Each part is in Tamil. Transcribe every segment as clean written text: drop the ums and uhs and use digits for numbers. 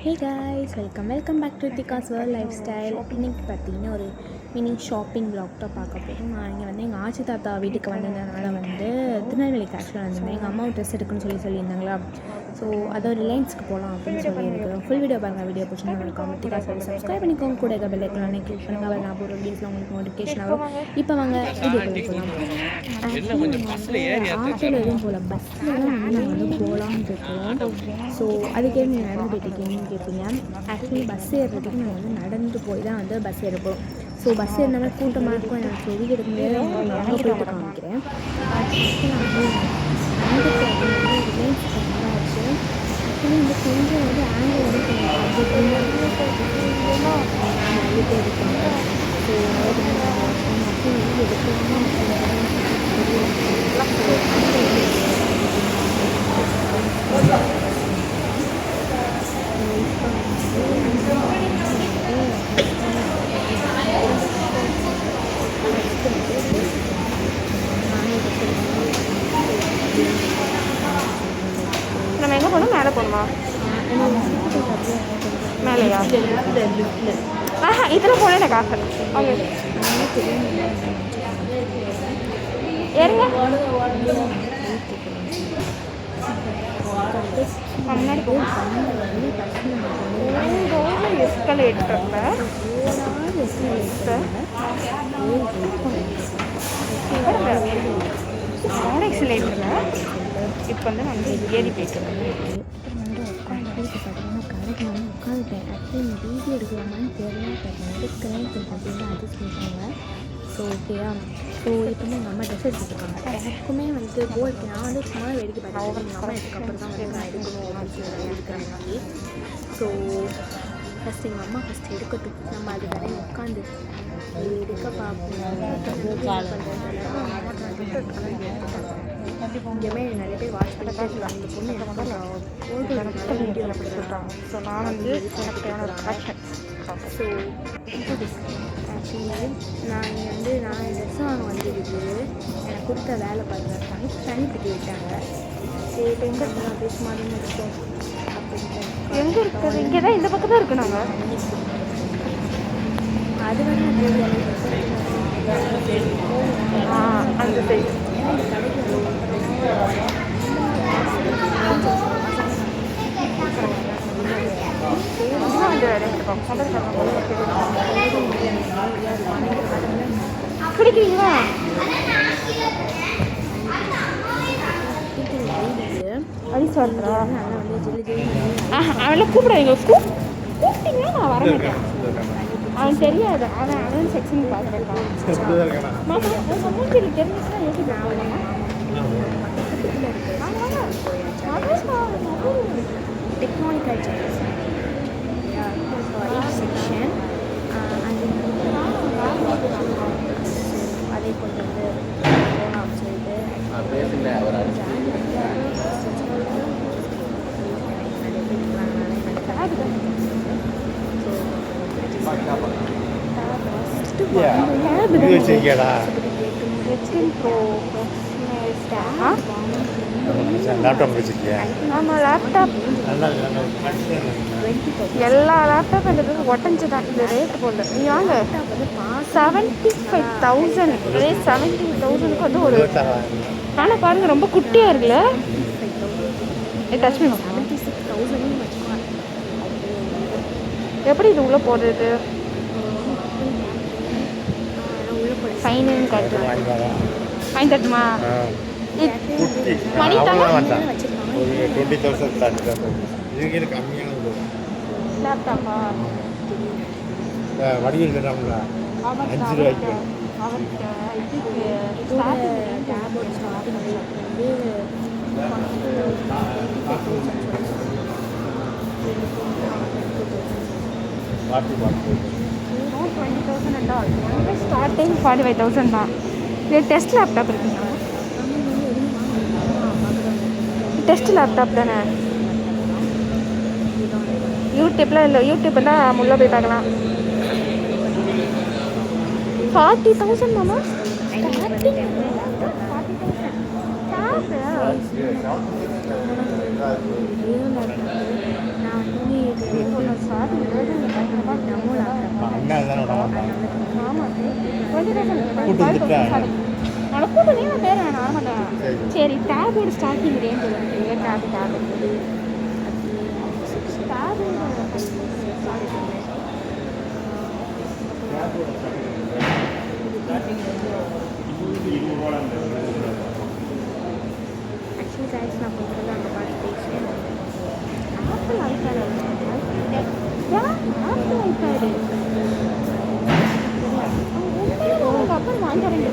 Hey guys, welcome back to Rithika's world lifestyle. இன்றைக்கி பார்த்தீங்கன்னா ஒரு மினி ஷாப்பிங் vlog தான் பார்க்க போகிறோம். நான் இங்கே வந்து எங்கள் ஆச்சி தாத்தா வீட்டுக்கு வந்ததுனால வந்து திருநெல்வேலிக்கு ஆக்சுவலாக வந்திருந்தேன். எங்கள் அம்மாவும் ட்ரெஸ் எடுக்குன்னு சொல்லியிருந்தாங்களா. ஸோ அதை ரிலையன்ஸ்க்கு போகலாம் அப்படின்னு சொல்லி எனக்கு ஃபுல் வீடியோ பாருங்கள். வீடியோ பிடிச்சிருந்தா இருக்கும் ரித்திகாஸ் வேர்ல்ட் சப்ஸ்கிரைப் பண்ணிக்கோங்க. கூட இருக்க பெல் ஐக்கானை கிளிக் பண்ணுங்கள். நான் போகிற வீடியோஸில் உங்களுக்கு நோட்டிஃபிகேஷன் ஆகும். இப்போ வாங்க வீடியோக்குள்ளே போகலாம். ஆட்டோவில் எதுவும் போகல, பஸ்ஸில் தான் வந்து நாங்கள் வந்து போகலான்னு இருக்கோம். ஸோ அதுக்கே நீங்கள் நடந்து போயிட்டுருக்கீங்கன்னு கேட்பீங்க. ஆக்சுவலி பஸ் ஏறுறதுக்கு நாங்கள் வந்து நடந்து போய் தான் வந்து பஸ் ஏறப்போம். ஸோ பஸ் ஏறினாலும் கூட்டமாக இருக்கும். எனக்கு சொல்லி எடுக்க முடியாது. நான் அங்கே போயிட்டு காமிக்கிறேன். ஃபஸ்ட்டு நான் வந்து ரிலையன்ஸ் ஆச்சு. ஆக்சுவலி இந்த கொஞ்சம் வந்து ஆங்கிள் வந்து அழுத்தே இருக்காங்க. ஸோ மட்டும் வந்து எடுக்கலாமா நம்ம எங்கே போகணும்? மேலே போகணுமா? மேலேயா? இதில் போனேன் எனக்கு ஆசை. ஓகே ஏறுங்க. முன்னாடி எஸ்கலேட்டரில் எக்ஸலேட்டரில் இப்போ வந்து நான் வந்து ஏறி போய்க்கிறேன். கடைக்கு வந்து உட்காந்துட்டேன். ஆக்சுவலி இந்த வீடியோ எடுக்கலாமான்னு தெரியல. எடுக்கிறேன் அப்படின்னு அது சொல்லிட்டாங்க. ஸோ ஓகேயா. ஸோ இப்போ வந்து எங்கள் அம்மா ட்ரெஸ் எடுத்துருக்காங்க. எனக்குமே வந்து போயிட்டு நான் வந்து சும்மா வேடிக்கை பார்த்தேன். எங்கள் அம்மா இதுக்கப்புறம் தான் வந்து நான் எடுக்கணும் அப்படின்னு சொல்லி எடுக்கிற மாதிரி. ஸோ ஃபஸ்ட் எங்கள் அம்மா ஃபஸ்ட்டு எடுக்கட்டும், நம்ம அது வரை உட்காந்து எடுக்க பார்ப்போம். இங்கேயுமே நிறைய பேர் வாட்ச் பண்ணிட்டு அந்த பொண்ணு எனக்கு வீடியோவில் சொல்கிறாங்க. ஸோ நான் வந்து எனக்கு தேவையான ஒரு கலெக்ஷன். ஸோ ஆக்சுவலி நான் இங்கே வந்து நான் ட்ரெஸ் வாங்க வந்துருக்கு. எனக்கு கொடுத்த வேலை பார்க்குறேன். தனி பிடிக்க விட்டாங்க. சரி இப்போ எங்கே இருக்கலாம் பேச மாதிரி இருக்கும் அப்படின்ட்டு. எங்கே இருக்குது? இங்கே தான், இந்த பக்கம் தான் இருக்குது. நாங்கள் அது வந்து அந்த சைடு பிடிக்கிறீங்களா? அது சொல்கிறா அவளை கூப்பிடாதீங்க. கூப்பிட்டீங்கன்னா நான் வர மாட்டேன். அவன் தெரியாது. அவன் செக்ஷன் பார்த்துருக்கான். மாமா சமூகத்தில் தெரிஞ்சுன்னா எப்படி டெக்னானிக்கல் செக்ஷன் அதை கொண்டு வந்து போகலாம் சொல்லிட்டு லேப்டாப் வச்சுருக்கியா? ஆமாம், லேப்டாப் எல்லா லேப்டாப் எனக்கு ஒட்டஞ்சு தான். இந்த ரேட்டு போடல. நீங்கள் வாங்க. 75,000 70,000க்கு வந்து ஒரு. ஆனால் பாருங்கள் ரொம்ப குட்டியாக இருக்குல்ல. Touch me. 76,000 எப்படி இது உள்ளே போடுறது? ஃபைனு காட்டுமா? ஃபைன் தட்டுமா? மணி தாங்க ஒரு 20,000 தாண்டி இதுக்கு கம்மியான லேப்டாப்பா வடிவில் தராங்களா? 5 ரூபாய்க்கு டேபோர்ட் ஸ்டார்டிங் ரேட் வந்து 20,000 ஸ்டார்டிங் 45,000 தான். இது டெஸ்ட் லேப்டாப் இருக்குங்களா? டெஸ்ட் லேப்டாப் தானே? யூடியூப்பில் இல்லை, யூடியூப் தான் உள்ளே போய் பார்க்கலாம். 40,000 மாமா ஸ்டார்டிங். 40,000 நான் வந்து தானே விட மாட்டாங்க. ஆமாம் 20,000 கூட்டு வந்துட்டாங்க. உனக்கு கூட்டு நீ நான் பேர் வேணாம் வரமாட்டேன். சரி டேபோட ஸ்டார்டிங் ரேஞ்ச் வந்து டேபோட ஆக்சுவலி கைஸ் நான் கொஞ்சம் அங்கே பார்த்து பேசுவேன். ஆப்பிள் ஐபேடு ஆப்பிள் ஐபேடு உங்கள் அப்பா வாங்கி தரேன்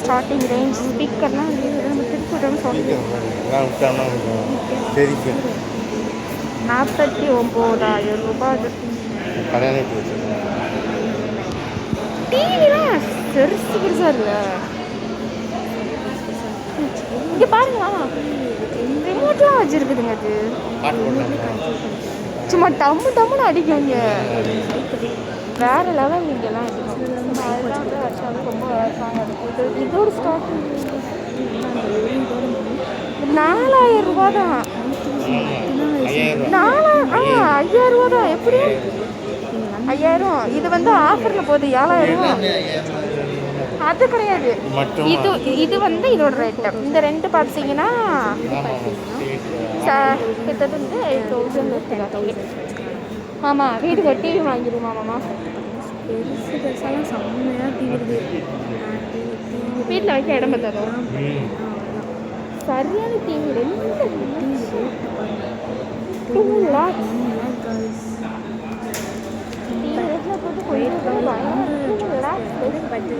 ஸ்டார்டிங் ரேஞ்ச் ஸ்பீக்கர்லாம் நம்ம திருப்பி சொல்லி எல்லாம் விட்டாங்கன்னா சரி சரி 49,000 ரூபாய் அது. கல்யாணம் விட்டு வச்சுருக்கேன். டிவிலாம் பெருசு பெருசாக இருக்குல்ல. இங்கே பாருங்களா ரிமோட்லாம் வச்சுருக்குதுங்க. அது பாட்டு போட்டாங்க. சும்மா டம்முன்னு அடிக்குங்க. வேற லெவல் இங்கெல்லாம் அதெல்லாம் வச்சாலும் ரொம்ப ஸ்ட்ராங்காக இருக்கும். இதோட ஸ்டார்டிங் 4,000 ரூபா தான். 5,000 ரூபா தான். எப்படி 5,000? இது வந்து ஆஃபரில் போகுது 7,000. அது கிடையாது. இது வந்து இதோட ரேட்டு. இந்த ரெண்டு பார்த்தீங்கன்னா கிட்டத்தட்ட வந்து 8,000. ஆமாம் வீட்டுக்கு ஒரு டிவி வாங்கிடுமாமாம்மா. பெருசு பெருசாலாம் செம்மையாக தீருது. வீட்டில் வைக்க இடம் பார்த்தாலும் சரியான டிவி 2 lakhs.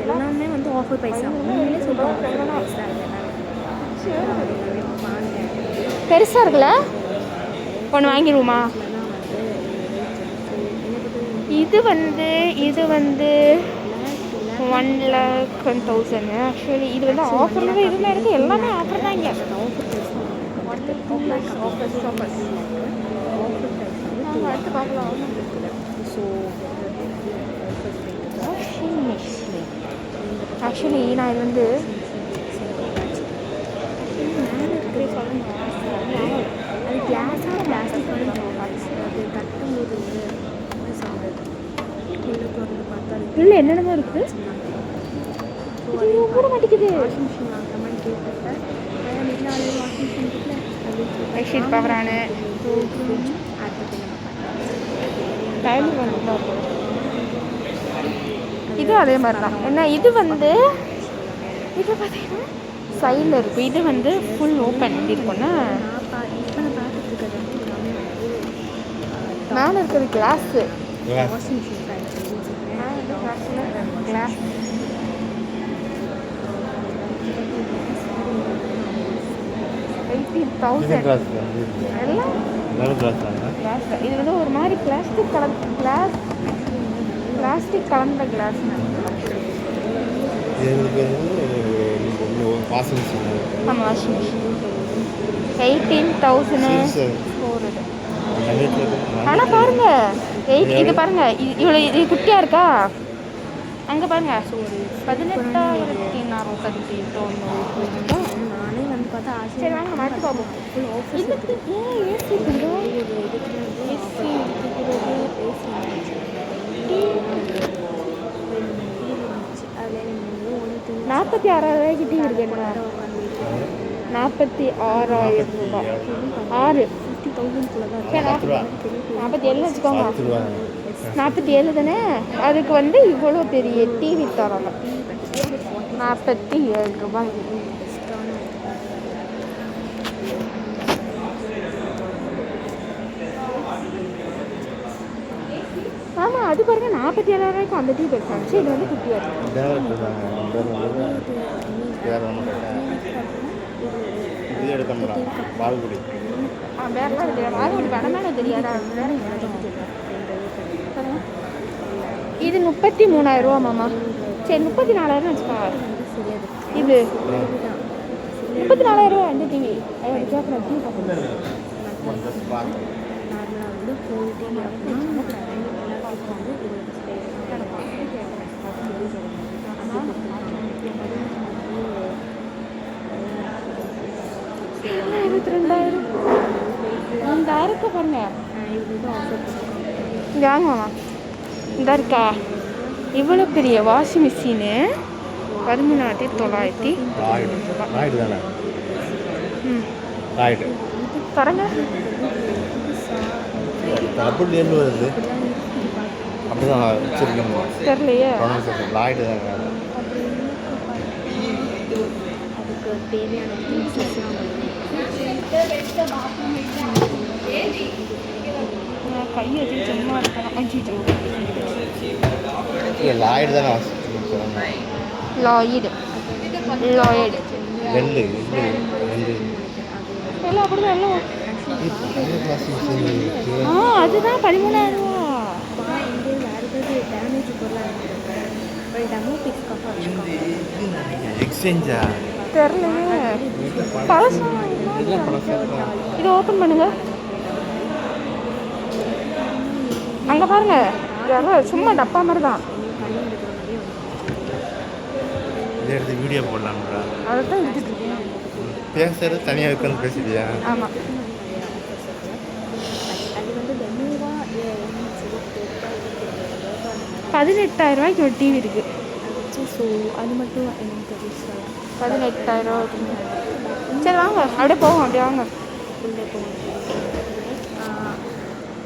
எல்லாமே வந்து ஆஃபர் பைசா. உண்மையிலே சொல்லுவாங்க பெருசாக இருக்குல்ல. ஒன்று வாங்கிடுவோமா? இது வந்து 1,10,000. ஆக்சுவலி இது வந்து ஆஃபரில் தான் இதில் இருக்குது. எல்லாமே ஆஃபர் தான் இங்கே. அடுத்து பார்க்கலாம். ஆக்சுவலி நான் இது வந்து அது கிளாஸாக பிளாஸ்டிக் அது கட்டும்போது பார்த்தா இல்லை என்னென்னமோ இருக்குது. கூட மாட்டேங்குது. வாஷிங் மிஷின் வாங்குற மாதிரி கேட்டப்ப அதான் வீட்டில் ஆல்ரெடி வாஷிங் மிஷின் இருக்குல்ல அது பெட்ஷீட் பார்க்குறானு டைமிங் வந்து இது அதே மாதிரி தான். என்ன இது வந்து இது பார்த்தீங்கன்னா சைடில் இருக்கும். இது வந்து ஃபுல் ஓப்பன் எப்படி இருக்கும்னா இப்போ நான் பார்த்துட்டு இருக்கிறது மேலே இருக்கிறது கிளாஸு. வாஷிங் மிஷின் கிளாஸ் 18,000 எல்லாம் கிளாஸ். இது வந்து ஒரு மாதிரி பிளாஸ்டிக் கலந்த கிளாஸ். ஆமாம் வாஷிங் மிஷின் 18,000 போடுது. ஆனால் பாருங்க இது பாருங்க இவ்வளோ இது குட்டியாக இருக்கா. அங்கே பாருங்க 18,490. நானே வந்து பார்த்தா சரி வாங்க மாட்டி பார்ப்போம். இதுக்கு ஏன் ஏசி ஏசி 46,000 டிவி இருக்கு. என்ன 46,000 ரூபாய் 6 50,000 தான் 47 வச்சுக்கோங்க. 47 தானே. அதுக்கு வந்து இவ்வளோ பெரிய டிவி தராங்க. 47 ரூபாய். ஆமாம் அது பாருங்க 47,000 அந்த டிவி பெருசாச்சு. இது வந்து குட்டியாக இருக்கு. பால்குடி வேறலாம் தெரியாது. வாங்கி பணமே தெரியாதா? இது 33,000 ரூபா மாமா. சரி 34,000 வச்சுக்கோங்க. இது 34,000 ரூபா இந்த டிவி. கேட்குறேன் டிவி பார்க்கணும். நார்மலாக வந்து ஃபுல் டிவி அப்படின்னா இந்த அறுக்க பாருங்க. இது வந்து ஆஃபர் இங்கே வாங்குவாமா இந்த இருக்கா இவ்வளோ பெரிய வாஷிங் மிஷினு 13,900. ராய்டு தானே ம் ராய்டு பாருங்க. அப்படிலேருந்து வருது அப்படிதான் வச்சுருக்கோம். தெரியலையே. ராய்டு தானே அதுக்கு தேவையான திங்ஸஸ்லாம் கை வச்சு சும்மா இருக்கணும். அஞ்சிட்டு ராய்டு தானே லாய்டு லாய்டு ரெண்டு எல்லாம் அப்படிதான் எல்லாம். அதுதான் 13,000 ரூபா. இங்கே வேறு ஏதாவது டேமேஜ் பொருளாக இருக்குது ஒரு டெமோ பிக்ஸ்க்காக வச்சுருக்காங்க. எக்ஸ்சேஞ்சா தெரியலையே. பழசா இதை ஓப்பன் பண்ணுங்க. அங்கே பாருங்க இதெல்லாம் சும்மா டப்பா மாதிரி தான். இதை எடுத்து வீடியோ போடலாம்டா. அதை தான் எடுத்துட்டு இருக்கேன். பேசுறது தனியாக உட்காந்து பேசுறியா? ஆமாம். அது வந்து டெமோவாக 18,000 ரூபாய்க்கு ஒரு டிவி இருக்குது. ஸோ அது மட்டும் எனக்கு தெரியும். 18,000 ரூபா. சரி வாங்க அப்படியே போவோம். அப்படியே வாங்க. உள்ளே போகணும்.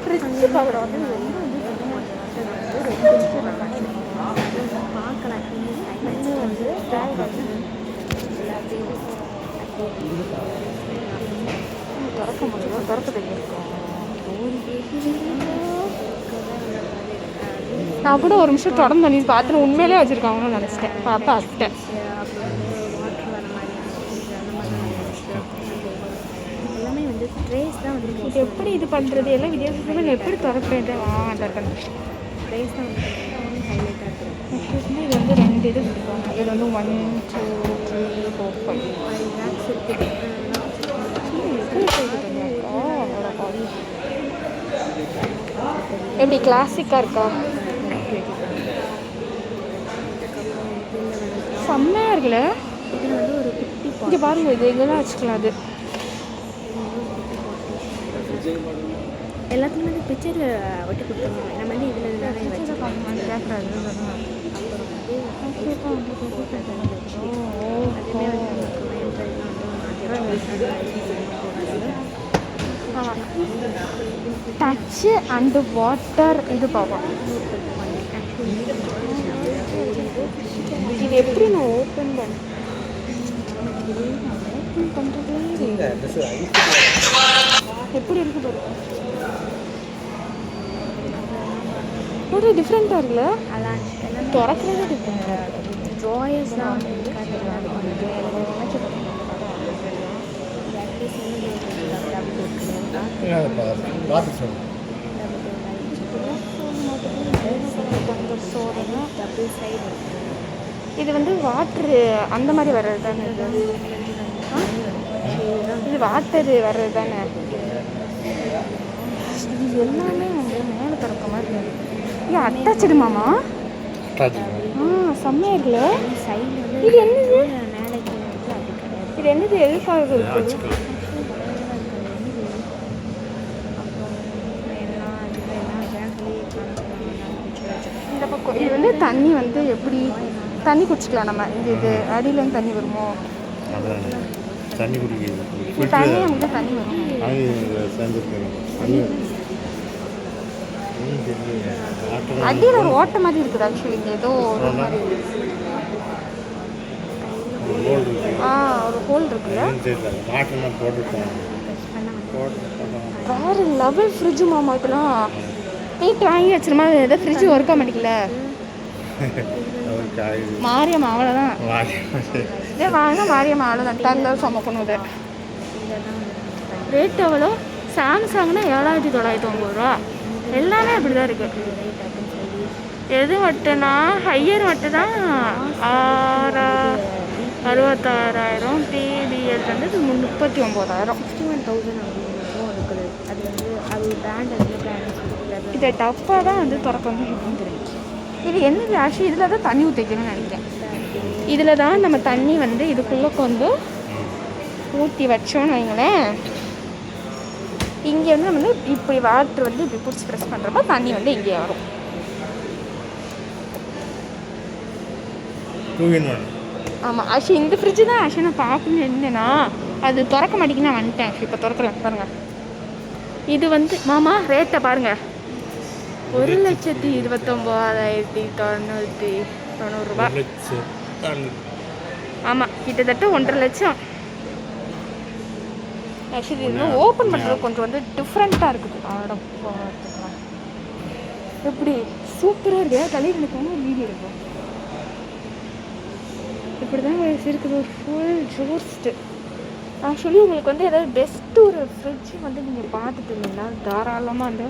ஃப்ரிட்ஜு கவர் வந்து பார்க்கலாம் வந்து திறக்க முடியும். திறக்க தெரியும். நான் கூட ஒரு நிமிஷம் தொடர்ந்து பண்ணி பார்த்துட்டு உண்மையிலே வச்சுருக்காங்கன்னு நினச்சிட்டேன். பாப்பா அத்தை எல்லாமே வந்து ட்ரேஸ் தான் வந்து இது எப்படி இது பண்ணுறது எல்லாம் வித்தியாசமாக எப்படி திறப்பேன். திறக்கணும் ட்ரேஸ் தான் வந்து ஹைலைட்டாக இருக்குது. இது வந்து 2 இது கொடுப்பாங்க. இது வந்து 1 2 3 4 5 மேக்ஸ் இருக்குது. எப்படி கிளாசிக்காக இருக்கா? செம்மையாக இருக்குல்ல. இதில் வந்து ஒரு 50 இங்கே பாருங்க. இது எங்கெல்லாம் வச்சுக்கலாம். அது எல்லாத்துலேயும் வந்து பிக்சர் ஒட்டி கொடுத்துருவாங்க. நம்ம வந்து இதில் நிறைய வச்சுருக்கோம். கேட்குறாரு. டச்சு அண்டு வாட்டர் இது பார்ப்போம். இது எப்படி நான் ஓப்பன் பண்ணுறது? எப்படி இருக்கு பாருங்க. ஒரு டிஃப்ரெண்ட்டாக இருக்குல்ல. அதான் எல்லாம் திறக்கிறதே டிஃப்ரெண்ட்டாக இருக்குது. ட்ராயர்ஸ்லாம் வந்து டபுள் சைடு. இது வந்து வாட்ரு அந்த மாதிரி வர்றது தானே? இது வாட்டரு வர்றது தானே? இது எல்லாமே வந்து மேலே திறக்க மாதிரி இருக்குது. இது அட்டாச்சுடுமாமா? செம்மையாக இருக்குல்ல. சைடில் வந்து இது என்னது? மேலேக்கு வந்து அப்படி கிடையாது. இது என்னது? எதுக்காக இருக்குது? இந்த பக்கம் இது வந்து தண்ணி வந்து எப்படி தண்ணி குடிச்சிக்கலாம் நம்ம. இது அடியிலேருந்து தண்ணி வருமோ? தண்ணி குடிக்கிறது தண்ணி வந்து தண்ணி வரும். அடியில் ஒரு ஓட்டை மாதிரி இருக்குது. ஆக்சுவலி இங்கே ஏதோ ஒரு மாதிரி ஒரு ஹோல் இருக்குல்ல. வேறு லெவல் ஃப்ரிட்ஜு மாமா. இதெல்லாம் நீட்டு வாங்கி வச்சிருமா? ஏதோ ஃப்ரிட்ஜு ஒர்க் ஆக மாட்டேங்கல. மாரியம்மா அவ்வளோதான். இதே வாங்கினா மாரியம்மா அவ்வளோதான். டல்லர் சமக்கணும். இது ரேட் எவ்வளோ? சாம்சங்னா 7,990 ரூபா. எல்லாமே அப்படி தான் இருக்குது. எது மட்டும்னா ஹையர் மட்டும் தான் 66,000. டிபிஎஸ் வந்து 39,000. 61,000 அப்படின்னு இருக்குது. அது வந்து அது பிராண்ட் அதில் பிராண்ட் இதை டப்பாக தான் வந்து திறக்க வந்து தெரியும். இது என்னது? ஆக்சுவலி இதில் தான் தண்ணி ஊற்றிக்கணும்னு நினைக்கிறேன். இதில் தான் நம்ம தண்ணி வந்து இதுக்குள்ளே கொண்டு ஊற்றி வச்சோன்னு வைங்களேன். இங்கே வந்து நம்ம வந்து இப்படி வாட்டர் வந்து இப்படி பிடிச்சி ப்ரெஸ் பண்ணுறப்ப தண்ணி வந்து இங்கே வரும். 2 in 1. ஆமாம் ஆக்சுவலி இந்த ஃப்ரிட்ஜு தான் ஆக்சுவலி நான் பார்க்கணும்னு இருந்தேன்னா அது திறக்க மாட்டேங்குன்னு நான் வந்துட்டேன். ஆக்சுவலி இப்போ திறக்கிறேன் பாருங்கள். இது வந்து மாமா ரேட்டை பாருங்கள், 1,29,990 ரூபா. ஆமாம் கிட்டத்தட்ட 1.5 லட்சம். ஆக்சுவலி இது வந்து ஓப்பன் பண்ணுறது கொஞ்சம் வந்து டிஃப்ரெண்ட்டாக இருக்குது. ஆடம் பார்த்துக்கலாம் எப்படி சூப்பராக இருக்குது. தலையில் எனக்கு ஒரு வீடியோ இருக்கும். இப்படி தான் இருக்குது ஒரு ஃபுல் ஜோஸ்ட்டு. ஆக்சுவலி உங்களுக்கு வந்து ஏதாவது பெஸ்ட்டு ஒரு ஃப்ரிட்ஜ் வந்து நீங்கள் பார்த்துட்டு இருந்தீங்கன்னா தாராளமாக அந்த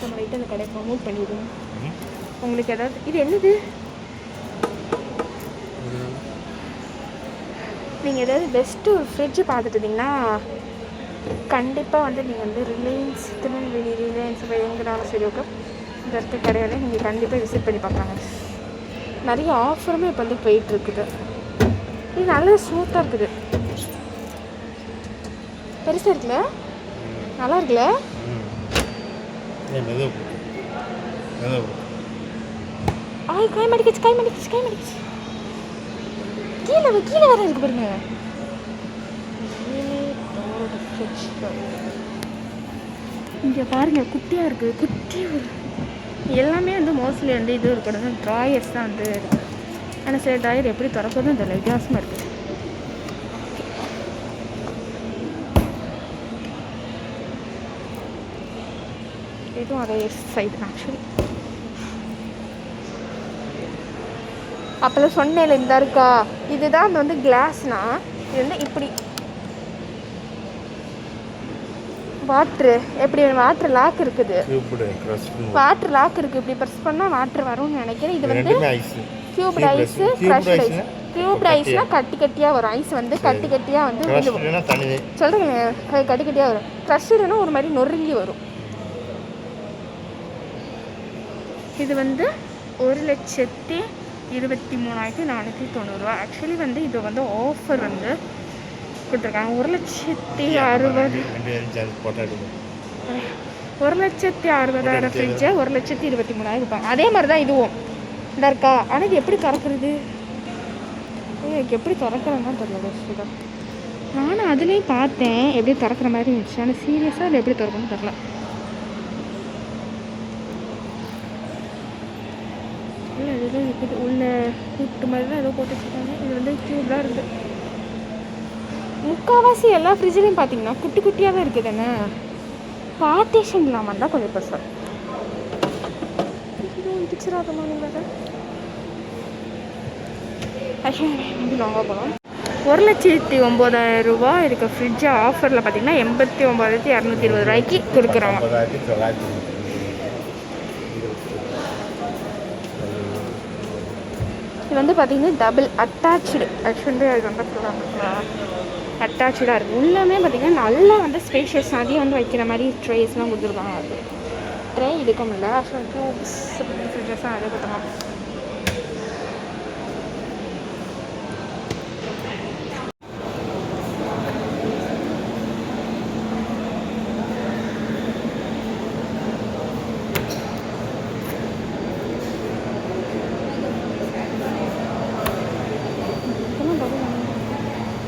நம்ம லைட்டு அந்த கடையை ப்ரமோட் பண்ணிடுவோம். உங்களுக்கு ஏதாவது இது என்னது நீங்கள் ஏதாவது பெஸ்ட்டு ஒரு ஃப்ரிட்ஜு பார்த்துட்டு இருந்தீங்கன்னா கண்டிப்பாக வந்து நீங்கள் வந்து ரிலையன்ஸ் திருநெல்வேலி ரிலையன்ஸ் எங்கேனாலும் சரி ஓகே இந்த இருக்க கடையில் நீங்கள் கண்டிப்பாக விசிட் பண்ணி பார்க்கலாங்க. நிறைய ஆஃபருமே இப்போ வந்து போயிட்டுருக்குது. இது நல்லா ஸ்மூத்தாக இருக்குது. பெருசாக இருக்குல்ல, நல்லா இருக்குல்ல. காய் மடிக்கிச்சு கீழே வர இருக்கு பாருங்க. இங்கே பாருங்க குட்டியாக இருக்குது. குட்டி எல்லாமே வந்து மோஸ்ட்லி வந்து இது இருக்கணும் ட்ராயர்ஸ் தான் வந்து இருக்குது. ஆனால் சில ட்ராயர் எப்படி திறக்கிறதும் தெரியல, வித்தியாசமாக இருக்குது. இதுவும் அதே சைடு ஆக்சுவலி. அப்போல்லாம் சொன்னேன்ல இந்த இருக்கா, இதுதான் வந்து கிளாஸ்னா இது வந்து இப்படி வாட்ரு எப்படி வாட்டர் லாக் இருக்குது. வாட்டர் லாக் இருக்குது. இப்படி ப்ரெஸ் பண்ணால் வாட்டர் வரும்னு நினைக்கிறேன். இது வந்து cubed ice fresh ice. Cubed ஐஸ்னால் கட்டி கட்டியாக வரும். ஐஸ் வந்து கட்டி கட்டியாக வந்து சொல்கிறேங்க கட்டி கட்டியாக வரும். க்ரஷ்டுனா ஒரு மாதிரி நொறுங்கி வரும். இது வந்து 1,23,490 ரூபா. ஆக்சுவலி வந்து இது வந்து ஆஃபர் வந்து கொடுத்துருக்காங்க. 1,60,000 ஃப்ரிட்ஜை 1,23,000 இருப்பாங்க. அதே மாதிரி தான் இதுவும் இந்த இருக்கா. ஆனால் இது எப்படி திறக்கிறது, எனக்கு எப்படி திறக்கிறதுன்னு தெரியல. சுதா நானும் அதுலேயும் பார்த்தேன் எப்படி திறக்கிற மாதிரி இருந்துச்சு. ஆனால் சீரியஸாக அது எப்படி திறக்கணும்னு தெரில. இல்லை இதுதான் இருக்குது உள்ள கூட்டு மாதிரி தான் ஏதோ போட்டு வச்சுருக்காங்க. இது வந்து க்யூப்லாம் இருக்குது. முக்கால்வாசி எல்லா ஃப்ரிட்ஜ்லேயும் பார்த்தீங்கன்னா குட்டி குட்டியாக தான் இருக்குது. என்ன பார்ட்டிஷன் இல்லாமல் தான் கொஞ்சம் பெருசாக பிக்சராக ஆக்சுவலி லாங்காக போகலாம். 1,09,000 ரூபா இருக்க ஃப்ரிட்ஜை ஆஃபரில் பார்த்தீங்கன்னா 89,220 ரூபாய்க்கு கொடுக்குறாங்க. இது வந்து பார்த்தீங்கன்னா டபுள் அட்டாச்சு. ஆக்சுவலி அது வந்து அட்டாச்சாக இருக்குது. உள்ளமே பார்த்திங்கன்னா நல்லா வந்து ஸ்பேஷியஸ் அதையும் வந்து வைக்கிற மாதிரி ட்ரேஸ்லாம் கொடுத்துருக்காங்க. அது ட்ரே இதுக்க முடியல. ஆக்சுவலாக க்யூப்ஸ் ஃப்ரிட்ஜஸ்லாம் அதே கொடுத்தாங்க.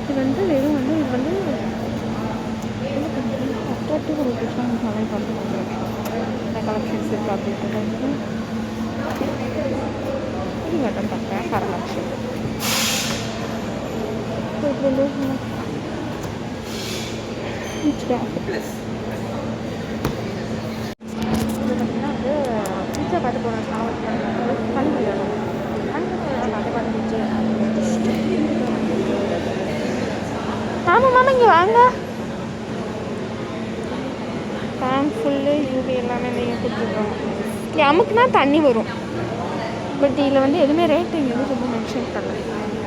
இது வந்து வெறும் வந்து இது வந்து அட்ராக்டிவ் ஒரு டிஃப்ரெண்ட் சமையல் பண்ணுறது இந்த கலெக்ஷன்ஸ் இருக்குது. அப்படின்றது வந்து இது மட்டும் பார்த்தேன் கலெக்ஷன். இது பார்த்திங்கன்னா வந்து பீச்சை பார்த்து போகிறேன். பணிபுரியணும் பார்த்து பண்ணிச்சு. ஆமாம் மாமா இங்கே வாங்க. ஃபேன் ஃபுல்லு யூவி எல்லாமே நீங்கள் கொடுத்துருக்காங்க. அமுக்குனா தண்ணி வரும். பட் இதில் வந்து எதுவுமே ரேட்டு இங்கே வந்து ரொம்ப மென்ஷன் பண்ணல.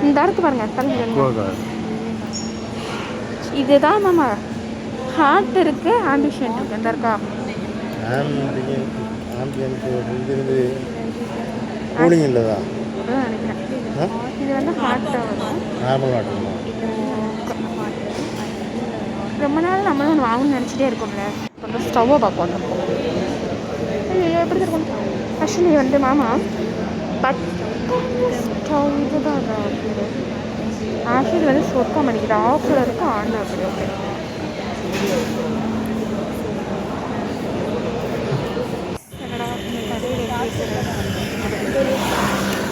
இந்த இடத்து பாருங்கள் தண்ணி இதுதான் மாமா ஹார்ட் இருக்குது, ஆம்பிஷன் இருக்குது. இந்த இருக்கா கூலிங் இல்லைதா நினைக்கிறேன். இது வந்து ஹார்ட்டாக வரும். நார்மல் வாட்டர் ரொம்ப நாள் நம்மளும் ஒன்று வாங்கணும்னு நினச்சிட்டே இருக்கோம்ல. இப்போ அந்த ஸ்டவ்வை பார்க்க வந்திருக்கோம். ஐயோ எப்படி இருக்கும் ஆக்சுவலி வந்து மாமா பட் ஸ்டவ் இதுதான் ஆக்சுவலி வந்து சொர்க்கம் பண்ணிக்கிது ஆஃபில் இருக்கும் ஆண்டில் அப்படி ஓகே.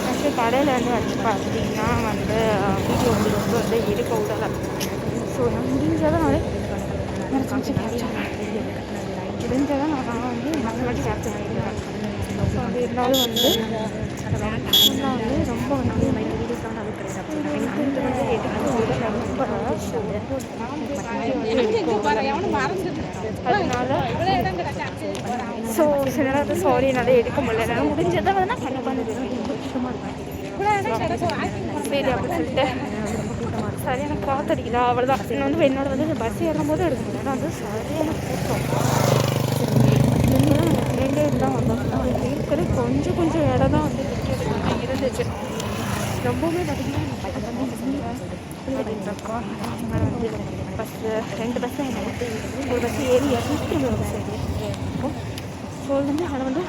ஆக்சுவலி கடையில் வந்து வச்சு பார்த்தீங்கன்னா வந்து வீடியோ வந்து ரொம்ப வந்து எடுக்க விடலை. ஸோ நான் முடிஞ்சதான் நான் முடிஞ்சதான் நான் வந்து மற்றபடி கேப்சர் பண்ணிக்கிறேன். ஸோ அது இருந்தாலும் வந்து நான் வந்து ரொம்ப வந்து அதனால ஸோ சில நேரத்தில் சாரி என்னால் எடுக்க முடியல. என்னால் முடிஞ்சதை வந்து நான் கண்டிப்பாக சரி அப்படின்னு சொல்லிட்டு சரி எனக்கு காத்தடிக்குதா அவ்வளோதான். இன்னும் வந்து என்னோட வந்து இந்த பஸ் ஏறும்போது எடுக்க முடியல. வந்து சரியான கூட்டம் எங்கே இருந்தால் வந்தோம் இருக்கிறது கொஞ்சம் இடம் தான் வந்து இருந்துச்சு. ரொம்பவுமே பார்த்திங்கன்னா வந்து பஸ்ஸு 2 பஸ் தான் எனக்கு ஒரு பஸ் ஏறி இறங்கிட்டு ஒரு பஸ் ஏறி இருக்கும். ஸோ வந்து அதை வந்து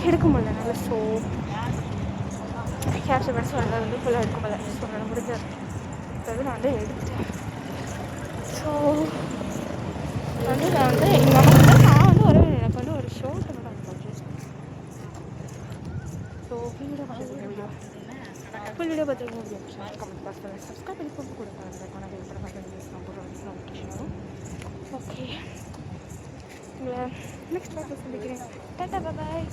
எடுக்க முடியல நல்லா. ஸோ கேப்சர் பண்ணி ஸோ அதை வந்து ஃபுல்லாக எடுக்க முடியல. ஸோ நான் முடிஞ்ச நான் வந்து எடுத்துட்டேன். ஸோ வந்து நான் வந்து எங்கள் அம்மா வந்து நான் வந்து எனக்கு வந்து ஒரு ஷோட்டு கூட ஸோ வீடியோ பார்த்துருக்கேன். ஃபுல் வீடியோ பார்த்துருக்கேன். கமெண்ட் பாக்ஸ் பண்ணி சப்ஸ்கிரைப் பண்ணி போட்டு கொடுப்பாங்க. ஓகே உங்களை நெக்ஸ்ட் பார்த்து சந்திக்கிறேன். டாடா பாய்.